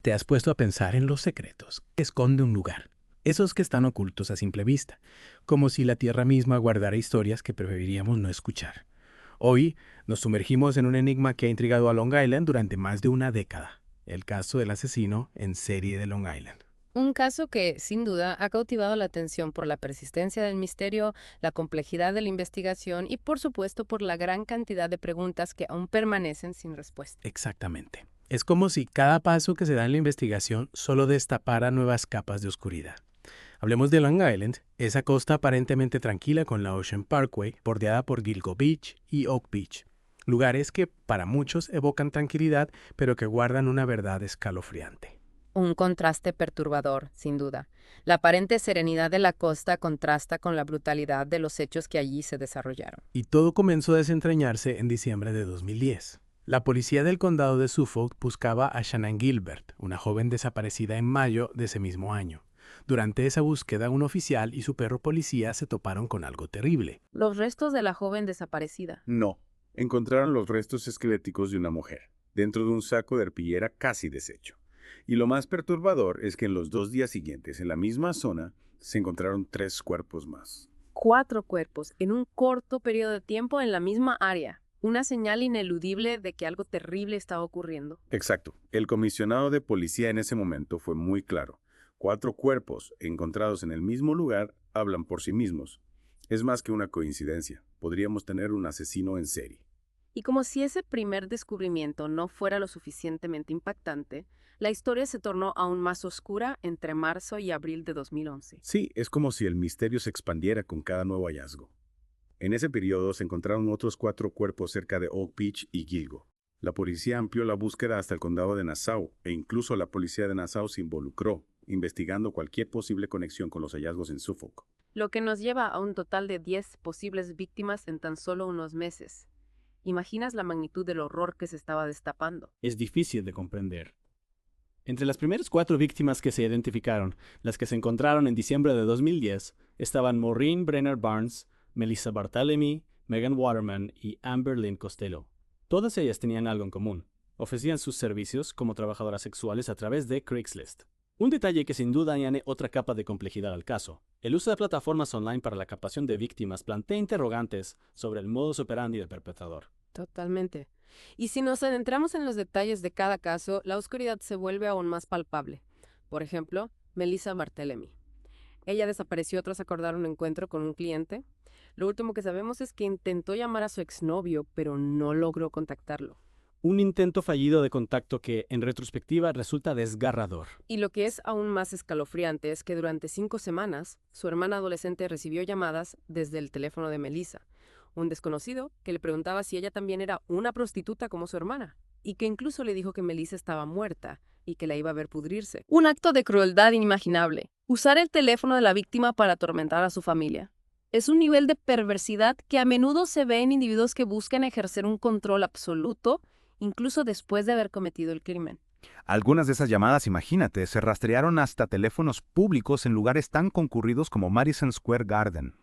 ¿Te has puesto a pensar en los secretos que esconde un lugar? Esos que están ocultos a simple vista, como si la Tierra misma guardara historias que preferiríamos no escuchar. Hoy nos sumergimos en un enigma que ha intrigado a Long Island durante más de una década, el caso del asesino en serie de Long Island. Un caso que, sin duda, ha cautivado la atención por la persistencia del misterio, la complejidad de la investigación y, por supuesto, por la gran cantidad de preguntas que aún permanecen sin respuesta. Exactamente. Es como si cada paso que se da en la investigación solo destapara nuevas capas de oscuridad. Hablemos de Long Island, esa costa aparentemente tranquila con la Ocean Parkway, bordeada por Gilgo Beach y Oak Beach. Lugares que para muchos evocan tranquilidad, pero que guardan una verdad escalofriante. Un contraste perturbador, sin duda. La aparente serenidad de la costa contrasta con la brutalidad de los hechos que allí se desarrollaron. Y todo comenzó a desentrañarse en diciembre de 2010. La policía del condado de Suffolk buscaba a Shannan Gilbert, una joven desaparecida en mayo de ese mismo año. Durante esa búsqueda, un oficial y su perro policía se toparon con algo terrible. Los restos de la joven desaparecida. No, encontraron los restos esqueléticos de una mujer, dentro de un saco de arpillera casi deshecho. Y lo más perturbador es que en los 2 días siguientes, en la misma zona, se encontraron 3 cuerpos más. 4 cuerpos en un corto periodo de tiempo en la misma área. Una señal ineludible de que algo terrible estaba ocurriendo. Exacto. El comisionado de policía en ese momento fue muy claro. 4 cuerpos encontrados en el mismo lugar hablan por sí mismos. Es más que una coincidencia. Podríamos tener un asesino en serie. Y como si ese primer descubrimiento no fuera lo suficientemente impactante, la historia se tornó aún más oscura entre marzo y abril de 2011. Sí, es como si el misterio se expandiera con cada nuevo hallazgo. En ese periodo se encontraron otros 4 cuerpos cerca de Oak Beach y Gilgo. La policía amplió la búsqueda hasta el condado de Nassau e incluso la policía de Nassau se involucró, investigando cualquier posible conexión con los hallazgos en Suffolk. Lo que nos lleva a un total de 10 posibles víctimas en tan solo unos meses. ¿Imaginas la magnitud del horror que se estaba destapando? Es difícil de comprender. Entre las primeras 4 víctimas que se identificaron, las que se encontraron en diciembre de 2010, estaban Maureen Brenner Barnes, Melissa Barthelemy, Megan Waterman y Amber Lynn Costello. Todas ellas tenían algo en común. Ofrecían sus servicios como trabajadoras sexuales a través de Craigslist. Un detalle que sin duda añade otra capa de complejidad al caso. El uso de plataformas online para la captación de víctimas plantea interrogantes sobre el modus operandi del perpetrador. Totalmente. Y si nos adentramos en los detalles de cada caso, la oscuridad se vuelve aún más palpable. Por ejemplo, Melissa Barthelemy. Ella desapareció tras acordar un encuentro con un cliente. Lo último que sabemos es que intentó llamar a su exnovio, pero no logró contactarlo. Un intento fallido de contacto que, en retrospectiva, resulta desgarrador. Y lo que es aún más escalofriante es que durante 5 semanas, su hermana adolescente recibió llamadas desde el teléfono de Melissa, un desconocido que le preguntaba si ella también era una prostituta como su hermana, y que incluso le dijo que Melissa estaba muerta y que la iba a ver pudrirse. Un acto de crueldad inimaginable. Usar el teléfono de la víctima para atormentar a su familia. Es un nivel de perversidad que a menudo se ve en individuos que buscan ejercer un control absoluto, incluso después de haber cometido el crimen. Algunas de esas llamadas, imagínate, se rastrearon hasta teléfonos públicos en lugares tan concurridos como Madison Square Garden.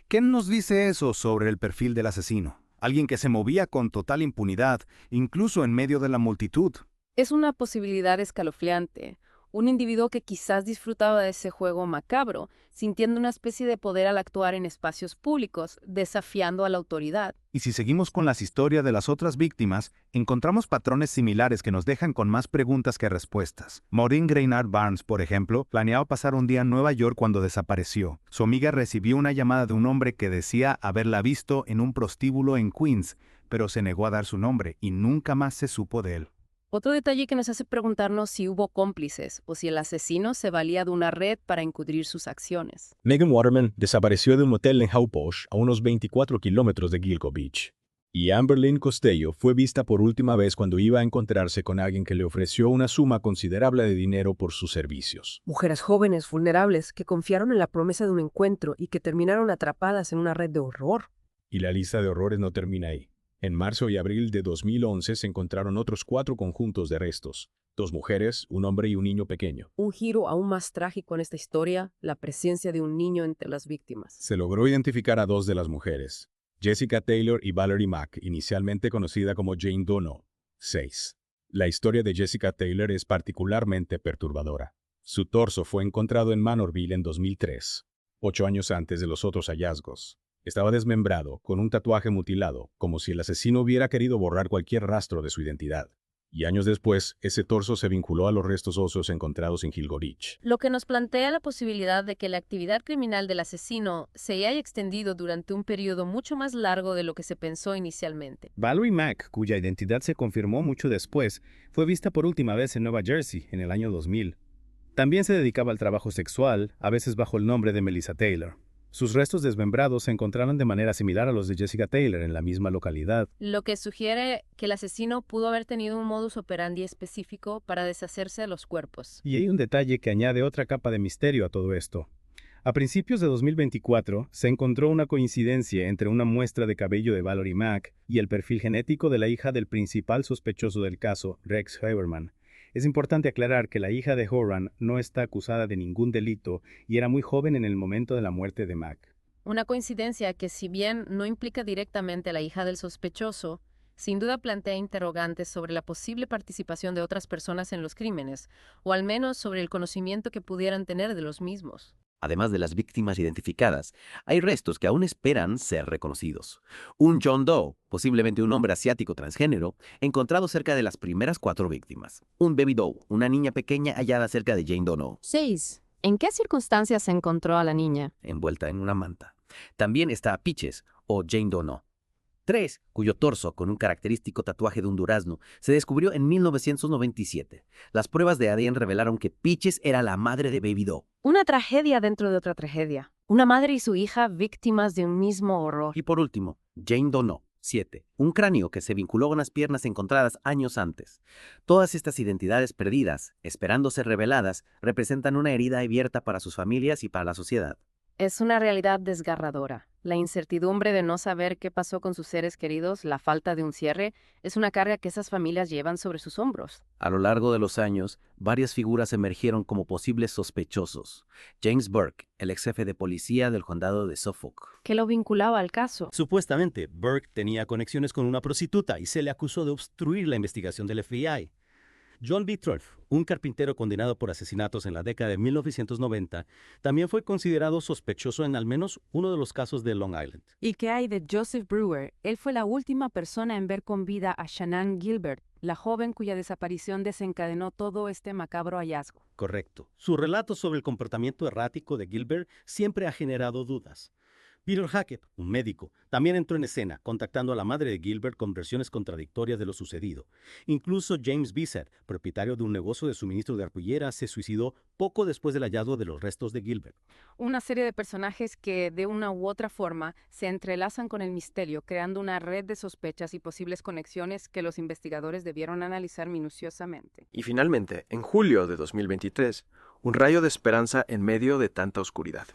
¿Qué nos dice eso sobre el perfil del asesino? Alguien que se movía con total impunidad, incluso en medio de la multitud. Es una posibilidad escalofriante. Un individuo que quizás disfrutaba de ese juego macabro, sintiendo una especie de poder al actuar en espacios públicos, desafiando a la autoridad. Y si seguimos con las historias de las otras víctimas, encontramos patrones similares que nos dejan con más preguntas que respuestas. Maureen Brainard Barnes, por ejemplo, planeaba pasar un día en Nueva York cuando desapareció. Su amiga recibió una llamada de un hombre que decía haberla visto en un prostíbulo en Queens, pero se negó a dar su nombre y nunca más se supo de él. Otro detalle que nos hace preguntarnos si hubo cómplices o si el asesino se valía de una red para encubrir sus acciones. Megan Waterman desapareció de un motel en Hauposh, a unos 24 kilómetros de Gilgo Beach. Y Amber Lynn Costello fue vista por última vez cuando iba a encontrarse con alguien que le ofreció una suma considerable de dinero por sus servicios. Mujeres jóvenes, vulnerables, que confiaron en la promesa de un encuentro y que terminaron atrapadas en una red de horror. Y la lista de horrores no termina ahí. En marzo y abril de 2011 se encontraron otros 4 conjuntos de restos. 2 mujeres, un hombre y un niño pequeño. Un giro aún más trágico en esta historia, la presencia de un niño entre las víctimas. Se logró identificar a 2 de las mujeres, Jessica Taylor y Valerie Mack, inicialmente conocida como Jane Doe, 6. La historia de Jessica Taylor es particularmente perturbadora. Su torso fue encontrado en Manorville en 2003, 8 años antes de los otros hallazgos. Estaba desmembrado, con un tatuaje mutilado, como si el asesino hubiera querido borrar cualquier rastro de su identidad. Y años después, ese torso se vinculó a los restos óseos encontrados en Gilgo Beach. Lo que nos plantea la posibilidad de que la actividad criminal del asesino se haya extendido durante un periodo mucho más largo de lo que se pensó inicialmente. Valerie Mack, cuya identidad se confirmó mucho después, fue vista por última vez en Nueva Jersey en el año 2000. También se dedicaba al trabajo sexual, a veces bajo el nombre de Melissa Taylor. Sus restos desmembrados se encontraron de manera similar a los de Jessica Taylor en la misma localidad. Lo que sugiere que el asesino pudo haber tenido un modus operandi específico para deshacerse de los cuerpos. Y hay un detalle que añade otra capa de misterio a todo esto. A principios de 2024, se encontró una coincidencia entre una muestra de cabello de Valerie Mack y el perfil genético de la hija del principal sospechoso del caso, Rex Haberman. Es importante aclarar que la hija de Horan no está acusada de ningún delito y era muy joven en el momento de la muerte de Mack. Una coincidencia que, si bien no implica directamente a la hija del sospechoso, sin duda plantea interrogantes sobre la posible participación de otras personas en los crímenes, o al menos sobre el conocimiento que pudieran tener de los mismos. Además de las víctimas identificadas, hay restos que aún esperan ser reconocidos. Un John Doe, posiblemente un hombre asiático transgénero, encontrado cerca de las primeras 4 víctimas. Un Baby Doe, una niña pequeña hallada cerca de Jane Doe, 6. ¿En qué circunstancias se encontró a la niña? envuelta en una manta. También está Peaches, o Jane Doe. 3, cuyo torso, con un característico tatuaje de un durazno, se descubrió en 1997. Las pruebas de ADN revelaron que Peaches era la madre de Baby Doe. Una tragedia dentro de otra tragedia. Una madre y su hija víctimas de un mismo horror. Y por último, Jane Doe. 7. Un cráneo que se vinculó con las piernas encontradas años antes. Todas estas identidades perdidas, esperando ser reveladas, representan una herida abierta para sus familias y para la sociedad. Es una realidad desgarradora. La incertidumbre de no saber qué pasó con sus seres queridos, la falta de un cierre, es una carga que esas familias llevan sobre sus hombros. A lo largo de los años, varias figuras emergieron como posibles sospechosos. James Burke, el ex jefe de policía del condado de Suffolk. ¿Qué lo vinculaba al caso? Supuestamente, Burke tenía conexiones con una prostituta y se le acusó de obstruir la investigación del FBI. John Bitroff, un carpintero condenado por asesinatos en la década de 1990, también fue considerado sospechoso en al menos uno de los casos de Long Island. ¿Y qué hay de Joseph Brewer? Él fue la última persona en ver con vida a Shanann Gilbert, la joven cuya desaparición desencadenó todo este macabro hallazgo. Correcto. Su relato sobre el comportamiento errático de Gilbert siempre ha generado dudas. Peter Hackett, un médico, también entró en escena, contactando a la madre de Gilbert con versiones contradictorias de lo sucedido. Incluso James Bissett, propietario de un negocio de suministro de arpillera, se suicidó poco después del hallazgo de los restos de Gilbert. Una serie de personajes que, de una u otra forma, se entrelazan con el misterio, creando una red de sospechas y posibles conexiones que los investigadores debieron analizar minuciosamente. Y finalmente, en julio de 2023, un rayo de esperanza en medio de tanta oscuridad.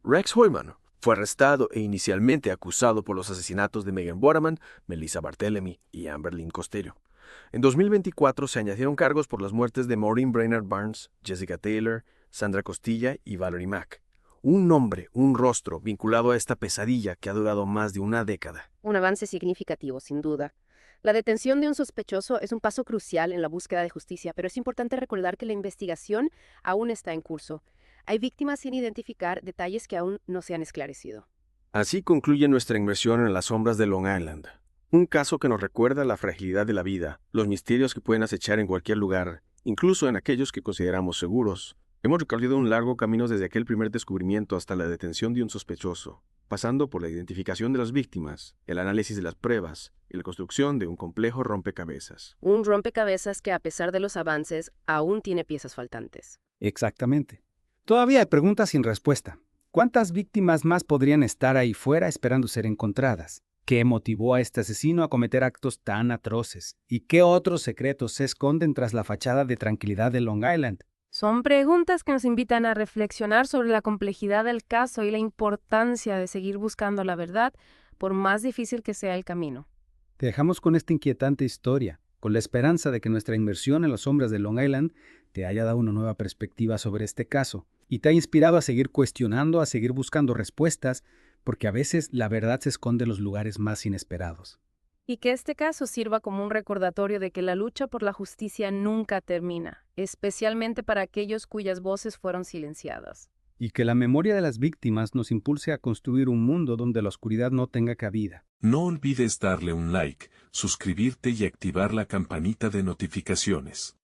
Rex Heuermann fue arrestado e inicialmente acusado por los asesinatos de Megan Waterman, Melissa Barthelemy y Amberlynn Costello. En 2024 se añadieron cargos por las muertes de Maureen Brainerd Barnes, Jessica Taylor, Sandra Costilla y Valerie Mack. Un nombre, un rostro vinculado a esta pesadilla que ha durado más de una década. Un avance significativo, sin duda. La detención de un sospechoso es un paso crucial en la búsqueda de justicia, pero es importante recordar que la investigación aún está en curso. Hay víctimas sin identificar, detalles que aún no se han esclarecido. Así concluye nuestra inmersión en las sombras de Long Island. Un caso que nos recuerda la fragilidad de la vida, los misterios que pueden acechar en cualquier lugar, incluso en aquellos que consideramos seguros. Hemos recorrido un largo camino desde aquel primer descubrimiento hasta la detención de un sospechoso, pasando por la identificación de las víctimas, el análisis de las pruebas y la construcción de un complejo rompecabezas. Un rompecabezas que, a pesar de los avances, aún tiene piezas faltantes. Exactamente. Todavía hay preguntas sin respuesta. ¿Cuántas víctimas más podrían estar ahí fuera esperando ser encontradas? ¿Qué motivó a este asesino a cometer actos tan atroces? ¿Y qué otros secretos se esconden tras la fachada de tranquilidad de Long Island? Son preguntas que nos invitan a reflexionar sobre la complejidad del caso y la importancia de seguir buscando la verdad, por más difícil que sea el camino. Te dejamos con esta inquietante historia, con la esperanza de que nuestra inmersión en las sombras de Long Island te haya dado una nueva perspectiva sobre este caso y te ha inspirado a seguir cuestionando, a seguir buscando respuestas, porque a veces la verdad se esconde en los lugares más inesperados. Y que este caso sirva como un recordatorio de que la lucha por la justicia nunca termina, especialmente para aquellos cuyas voces fueron silenciadas. Y que la memoria de las víctimas nos impulse a construir un mundo donde la oscuridad no tenga cabida. No olvides darle un like, suscribirte y activar la campanita de notificaciones.